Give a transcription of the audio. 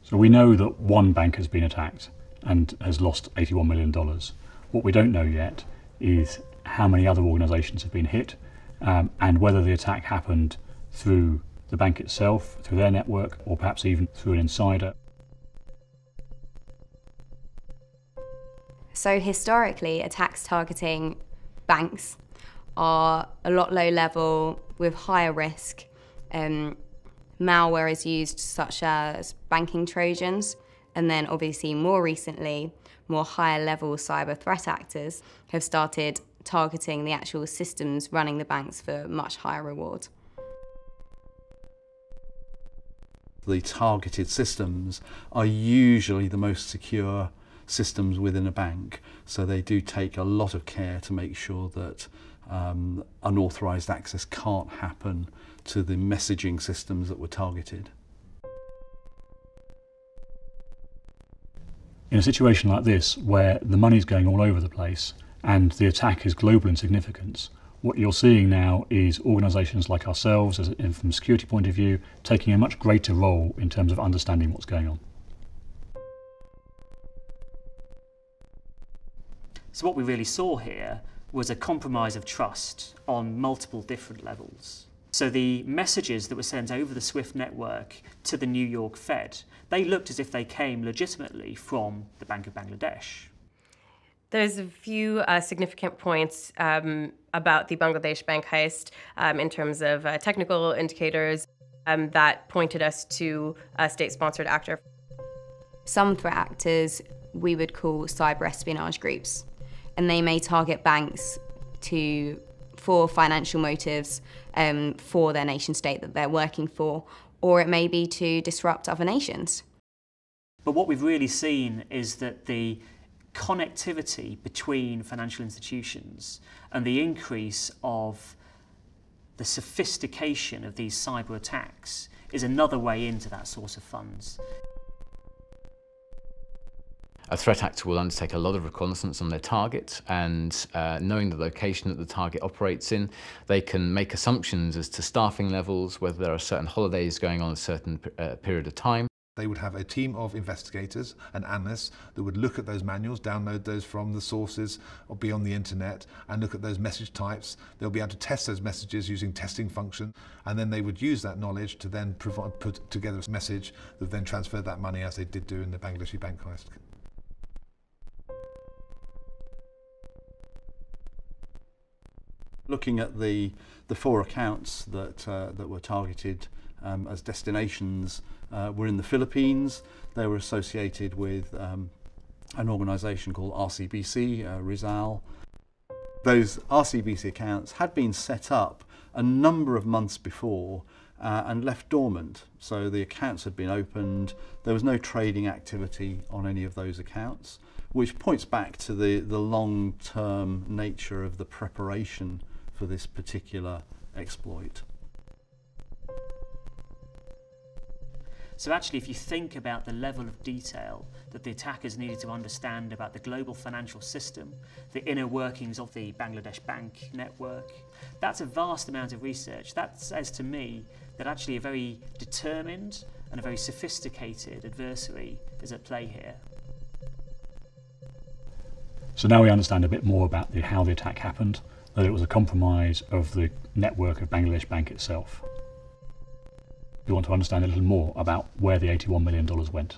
So we know that one bank has been attacked and has lost $81 million. What we don't know yet is how many other organisations have been hit, and whether the attack happened through the bank itself, through their network, or perhaps even through an insider. So historically, attacks targeting banks are a lot low level with higher risk. Malware is used such as banking trojans, and then obviously more recently, more higher level cyber threat actors have started targeting the actual systems running the banks for much higher reward. The targeted systems are usually the most secure systems within a bank, so they do take a lot of care to make sure that unauthorised access can't happen to the messaging systems that were targeted. In a situation like this, where the money's going all over the place and the attack is global in significance, what you're seeing now is organisations like ourselves, from a security point of view, taking a much greater role in terms of understanding what's going on. So what we really saw here was a compromise of trust on multiple different levels. So the messages that were sent over the SWIFT network to the New York Fed, they looked as if they came legitimately from the Bank of Bangladesh. There's a few significant points about the Bangladesh bank heist in terms of technical indicators that pointed us to a state-sponsored actor. Some threat actors we would call cyber espionage groups, and they may target banks for financial motives for their nation state that they're working for, or it may be to disrupt other nations. But what we've really seen is that the connectivity between financial institutions and the increase of the sophistication of these cyber attacks is another way into that source of funds. A threat actor will undertake a lot of reconnaissance on their target, and knowing the location that the target operates in, they can make assumptions as to staffing levels, whether there are certain holidays going on a certain period of time. They would have a team of investigators and analysts that would look at those manuals, download those from the sources or be on the internet, and look at those message types. They'll be able to test those messages using testing function, and then they would use that knowledge to then put together a message that then transferred that money, as they did do in the Bangladeshi bank heist. Looking at the four accounts that were targeted as destinations were in the Philippines. They were associated with an organisation called RCBC, Rizal. Those RCBC accounts had been set up a number of months before and left dormant. So the accounts had been opened, there was no trading activity on any of those accounts, which points back to the long-term nature of the preparation for this particular exploit. So actually, if you think about the level of detail that the attackers needed to understand about the global financial system, the inner workings of the Bangladesh bank network, that's a vast amount of research. That says to me that actually a very determined and a very sophisticated adversary is at play here. So now we understand a bit more about how the attack happened, that it was a compromise of the network of Bangladesh Bank itself. We want to understand a little more about where the $81 million went.